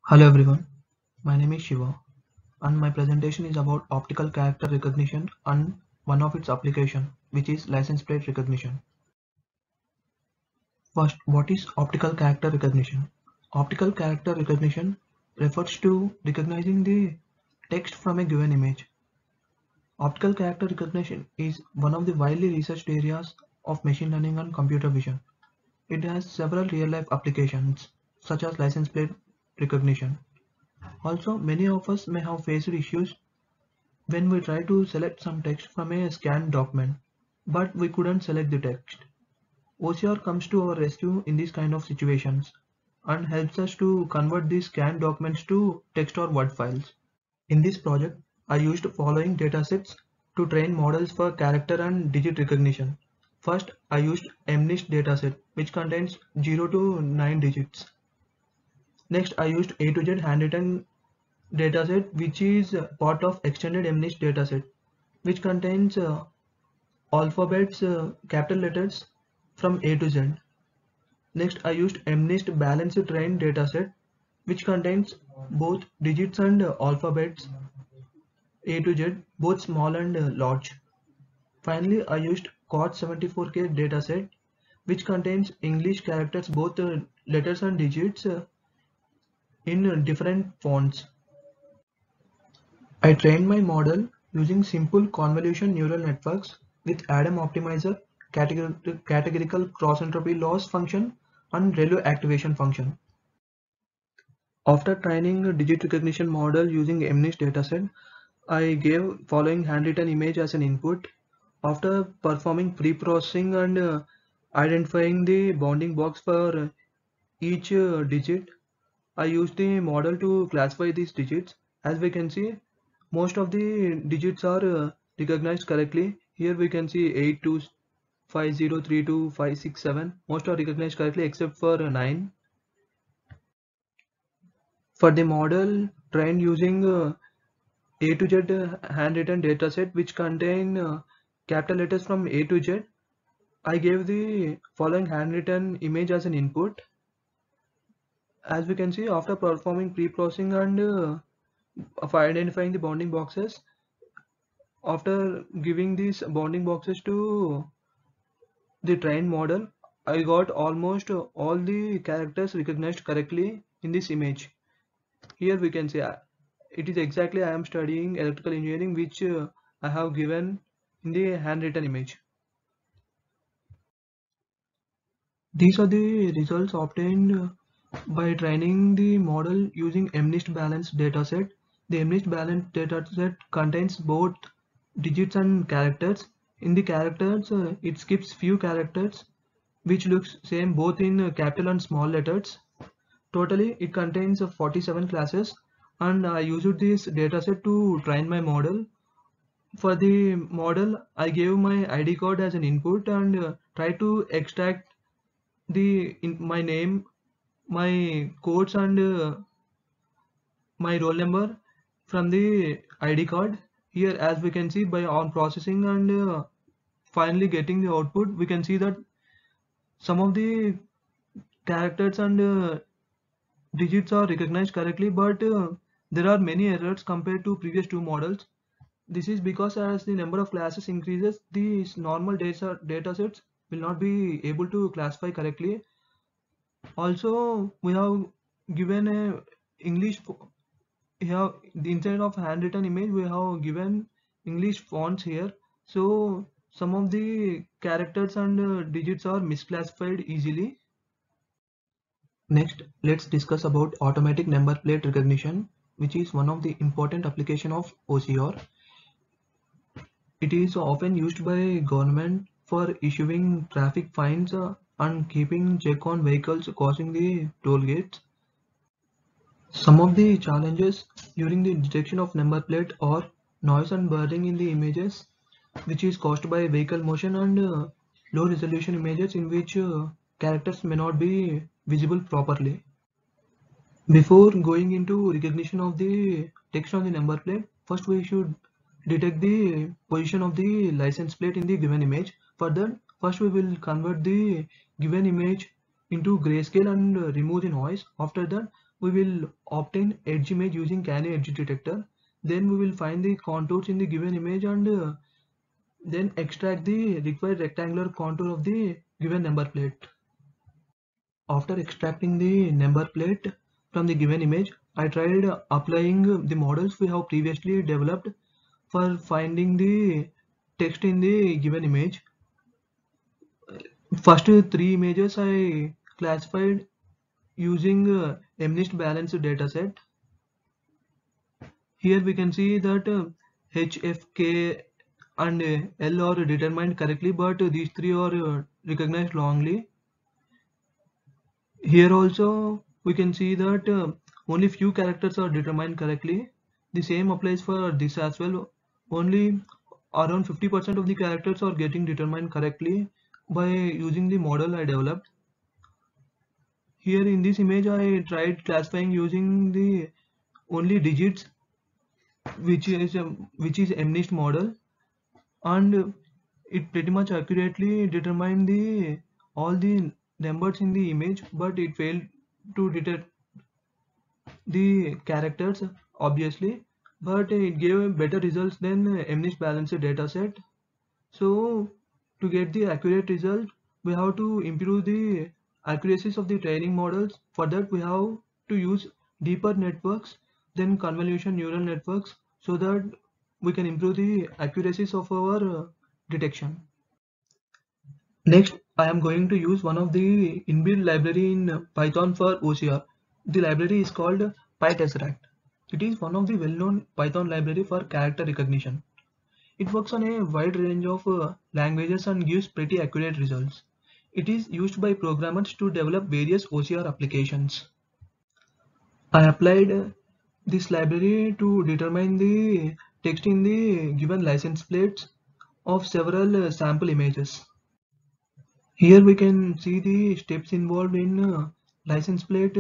Hello everyone, my name is Shiva and my presentation is about optical character recognition and one of its application, which is license plate recognition. First, what is optical character recognition? Optical character recognition refers to recognizing the text from a given image. Optical character recognition is one of the widely researched areas of machine learning and computer vision. It has several real-life applications, such as license plate recognition. Also, many of us may have faced issues when we try to select some text from a scanned document, but we couldn't select the text. OCR comes to our rescue in these kind of situations and helps us to convert these scanned documents to text or Word files. In this project, I used following datasets to train models for character and digit recognition. First, I used MNIST dataset, which contains 0 to 9 digits. Next, I used A to Z handwritten dataset, which is part of extended MNIST dataset, which contains alphabets, capital letters from A to Z. Next, I used MNIST balanced trained dataset, which contains both digits and alphabets A to Z, both small and large. Finally, I used COT 74K dataset, which contains English characters, both letters and digits in different fonts. I trained my model using simple convolution neural networks with ADAM optimizer, categorical cross-entropy loss function, and ReLU activation function. After training a digit recognition model using MNIST dataset, I gave following handwritten image as an input. After performing pre-processing and identifying the bounding box for each digit, I used the model to classify these digits. As we can see, most of the digits are recognized correctly. Here we can see 8250325667. Most are recognized correctly except for 9. For the model trained using A to Z handwritten dataset which contain capital letters from A to Z, I gave the following handwritten image as an input. As we can see, after performing pre-processing and of identifying the bounding boxes, after giving these bounding boxes to the trained model, I got almost all the characters recognized correctly in this image. Here we can see it is exactly I am studying electrical engineering, which I have given in the handwritten image. These are the results obtained by training the model using MNIST balanced dataset. The MNIST balanced dataset contains both digits and characters. In the characters, it skips few characters which looks same both in capital and small letters. Totally, it contains 47 classes, and I used this dataset to train my model. For the model, I gave my ID card as an input and try to extract my name, my codes, and my roll number from the ID card. Here, as we can see, by on processing and finally getting the output, we can see that some of the characters and digits are recognized correctly, but there are many errors compared to previous two models. This is because as the number of classes increases, these normal datasets will not be able to classify correctly. Also, we have given a English. We have instead of handwritten image, we have given English fonts here. So some of the characters and digits are misclassified easily. Next, let's discuss about automatic number plate recognition, which is one of the important application of OCR. It is often used by government for issuing traffic fines and keeping check on vehicles crossing the toll gates. Some of the challenges during the detection of number plate are noise and blurring in the images, which is caused by vehicle motion, and low resolution images in which characters may not be visible properly. Before going into recognition of the text on the number plate, first we should detect the position of the license plate in the given image. For that, first we will convert the given image into grayscale and remove the noise. After that, we will obtain edge image using Canny edge detector. Then we will find the contours in the given image and then extract the required rectangular contour of the given number plate. After extracting the number plate from the given image, I tried applying the models we have previously developed for finding the text in the given image. First three images I classified using MNIST balanced dataset. Here we can see that H, F, K and L are determined correctly, but these three are recognized wrongly. Here also we can see that only few characters are determined correctly. The same applies for this as well. Only around 50% of the characters are getting determined correctly by using the model I developed. Here in this image I tried classifying using the only digits which is MNIST model, and it pretty much accurately determined the all the numbers in the image, but it failed to detect the characters obviously, but it gave better results than MNIST balanced dataset. So to get the accurate result, we have to improve the accuracies of the training models. For that we have to use deeper networks than convolution neural networks, so that we can improve the accuracies of our detection. Next, I am going to use one of the inbuilt library in Python for OCR. The library is called PyTesseract. It is one of the well-known Python library for character recognition. It works on a wide range of languages and gives pretty accurate results. It is used by programmers to develop various OCR applications. I applied this library to determine the text in the given license plates of several sample images. Here we can see the steps involved in license plate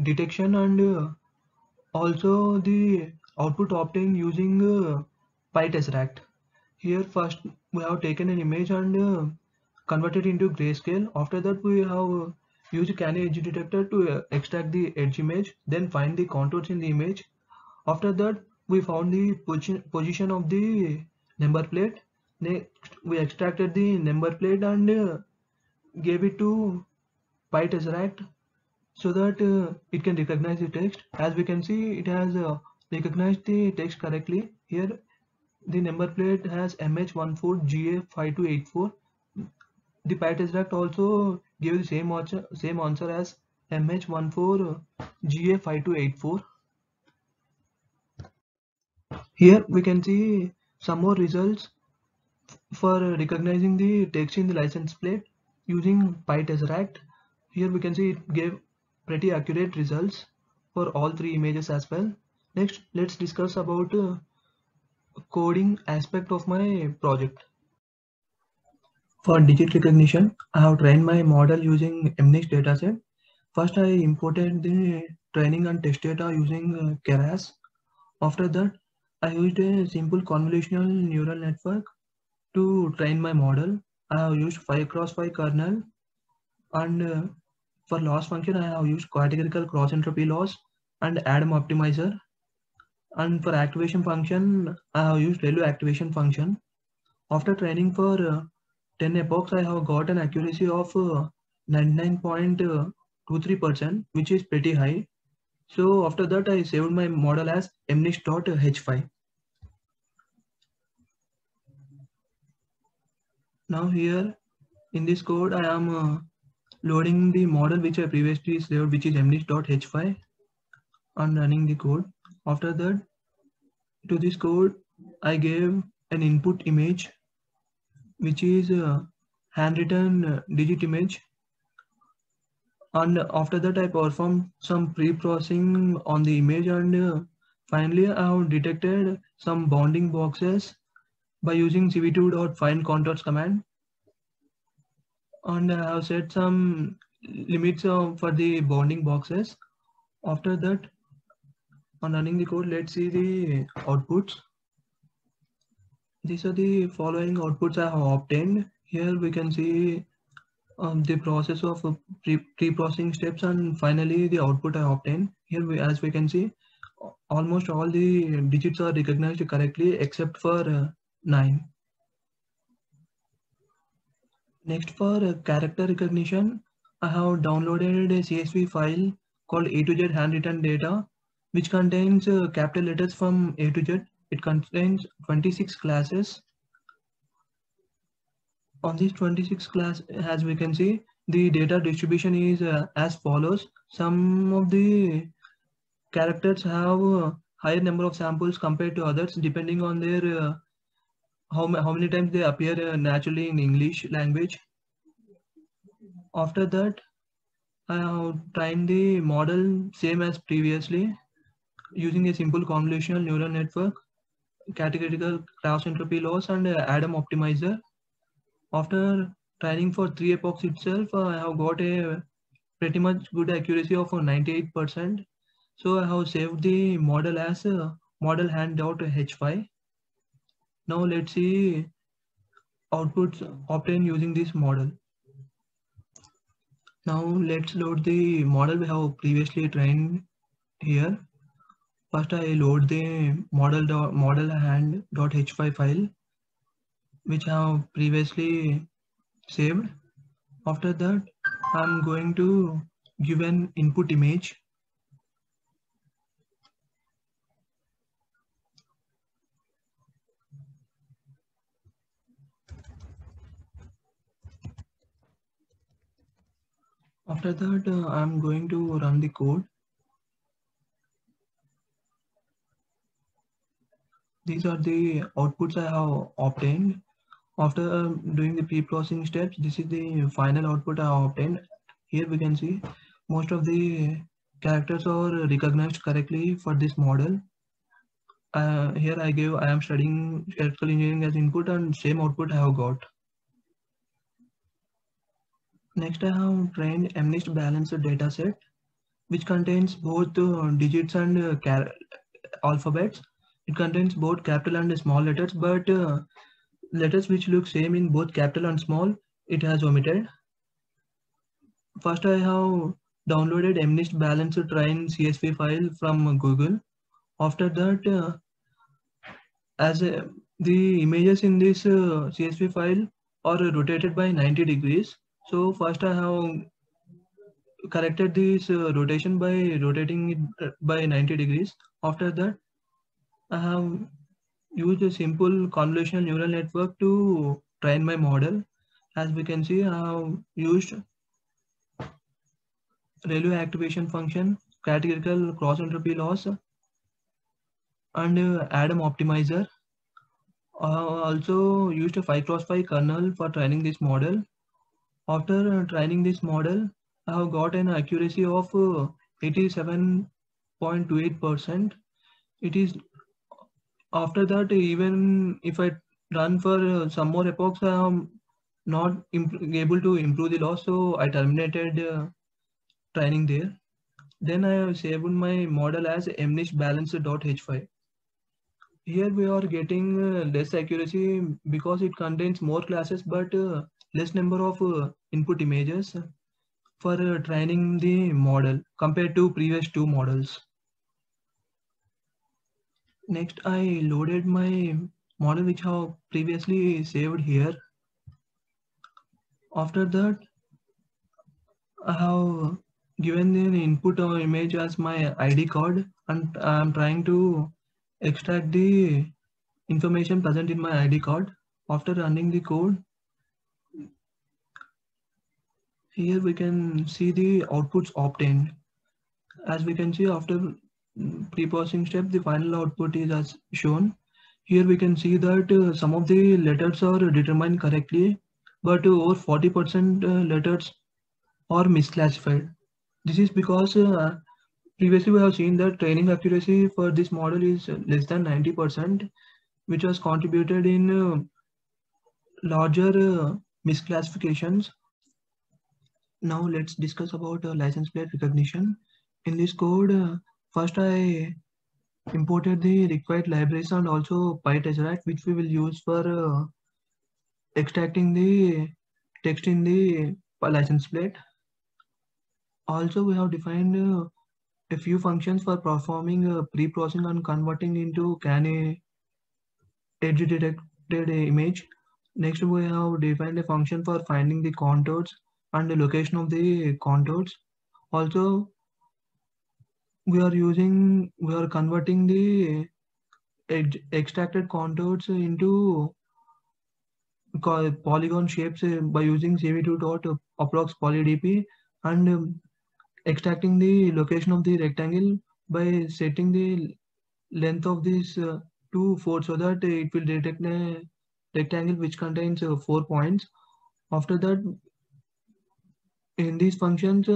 detection and also the output obtained using PyTesseract. Here first we have taken an image and converted into grayscale. After that we have used Canny edge detector to extract the edge image, then find the contours in the image. After that we found the position of the number plate. Next we extracted the number plate and gave it to PyTesseract so that it can recognize the text. As we can see, it has recognized the text correctly. Here the number plate has MH14GA5284. The PyTesseract also gave the same answer as MH14GA5284. Here we can see some more results for recognizing the text in the license plate using PyTesseract. Here we can see it gave pretty accurate results for all three images as well. Next, let's discuss about coding aspect of my project. For digit recognition, I have trained my model using MNIST dataset. First, I imported the training and test data using Keras. After that, I used a simple convolutional neural network to train my model. I have used 5x5 kernel, and for loss function I have used categorical cross entropy loss and Adam optimizer, and for activation function I have used ReLU activation function. After training for 10 epochs, I have got an accuracy of 99.23%, which is pretty high. So after that I saved my model as mnist.h5. Now here in this code I am loading the model which I previously saved, which is mnist.h5, and running the code. After that, to this code I gave an input image which is a handwritten digit image, and after that I performed some pre-processing on the image, and finally I have detected some bounding boxes by using cv2.findContours command, and I have set some limits for the bounding boxes. After that, on running the code, let's see the outputs. These are the following outputs I have obtained. Here we can see the process of pre-processing steps, and finally the output I obtain. Here as we can see, almost all the digits are recognized correctly except for 9. Next, for character recognition, I have downloaded a CSV file called A to Z handwritten data, which contains capital letters from A to Z. It contains 26 classes. On these 26 class, as we can see, the data distribution is as follows. Some of the characters have higher number of samples compared to others, depending on their how many times they appear naturally in English language. After that, I have trained the model same as previously using a simple convolutional neural network, categorical cross entropy loss, and Adam optimizer. After training for 3 epochs itself, I have got a pretty much good accuracy of 98%. So I have saved the model as model hand.h5. Now let's see outputs obtained using this model. Now let's load the model we have previously trained here. First I load the model hand.h5 file which I have previously saved. After that I'm going to give an input image. After that I'm going to run the code. These are the outputs I have obtained. After doing the pre-processing steps, this is the final output I have obtained. Here we can see most of the characters are recognized correctly for this model. Here I am studying electrical engineering as input, and same output I have got. Next I have trained MNIST balanced dataset, which contains both digits and alphabets. It contains both capital and small letters, but letters which look same in both capital and small, it has omitted. First I have downloaded MNIST balanced train CSV file from Google. After that, the images in this CSV file are rotated by 90 degrees. So first I have corrected this rotation by rotating it by 90 degrees. After that, I have used a simple convolutional neural network to train my model. As we can see, I have used ReLU activation function, categorical cross entropy loss, and Adam optimizer. I have also used a 5x5 kernel for training this model. After training this model, I have got an accuracy of 87.28%. It is after that, even if I run for some more epochs, I am not able to improve the loss, so I terminated training there. Then I have saved my model as MNIST balanced.h5. Here we are getting less accuracy because it contains more classes but less number of input images for training the model compared to previous two models. Next, I loaded my model which I have previously saved here. After that, I have given the input or image as my ID card, and I am trying to extract the information present in my ID card. After running the code, here we can see the outputs obtained. As we can see, after pre-processing step, the final output is as shown. Here we can see that some of the letters are determined correctly, but over 40% letters are misclassified. This is because previously we have seen that training accuracy for this model is less than 90%, which was contributed in larger misclassifications. Now let's discuss about license plate recognition. In this code, first I imported the required libraries and also PyTesseract, which we will use for extracting the text in the license plate. Also, we have defined a few functions for performing pre-processing and converting into CAN edge detected image. Next, we have defined a function for finding the contours and the location of the contours. Also, we are converting the extracted contours into polygon shapes by using CV2 dot approx polydp, and extracting the location of the rectangle by setting the length of this to 4, so that it will detect a rectangle which contains 4 points. After that, in these functions,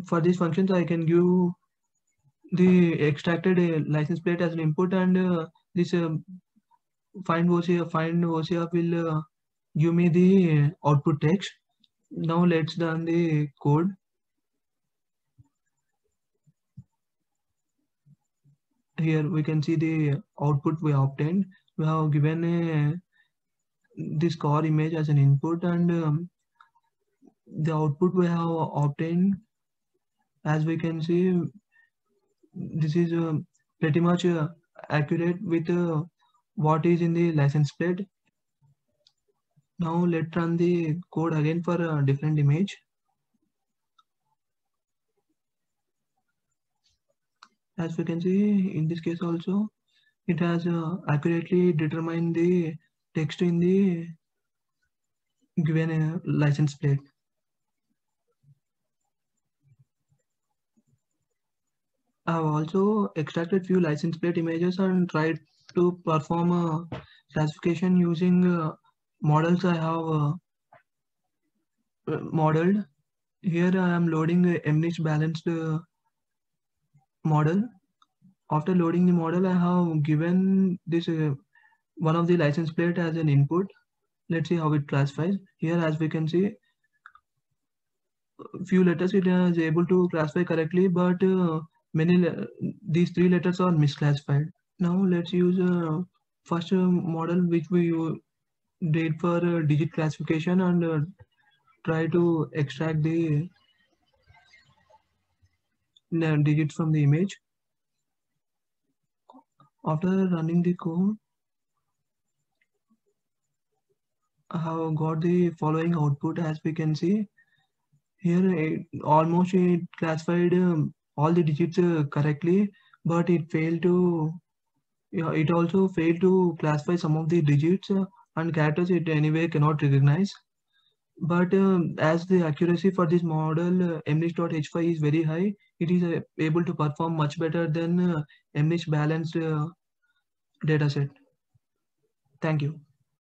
for these functions I can give the extracted license plate as an input, and this find OCR will give me the output text. Now let's run the code. Here we can see the output we obtained. We have given this core image as an input, and the output we have obtained, as we can see, this is pretty much accurate with what is in the license plate. Now let's run the code again for a different image. As we can see, in this case also, it has accurately determined the text in the given license plate. I have also extracted few license plate images and tried to perform a classification using models I have modeled. Here I am loading a MNIST balanced model. After loading the model, I have given this one of the license plate as an input. Let's see how it classifies. Here, as we can see, few letters it is able to classify correctly, but these 3 letters are misclassified. Now let's use first model which we did for digit classification, and try to extract the digits from the image. After running the code, I have got the following output. As we can see here, almost it classified all the digits correctly, but it failed to, yeah, it also failed to classify some of the digits and characters it anyway cannot recognize. But as the accuracy for this model MNIST.H5 is very high, it is able to perform much better than MNIST balanced dataset. Thank you.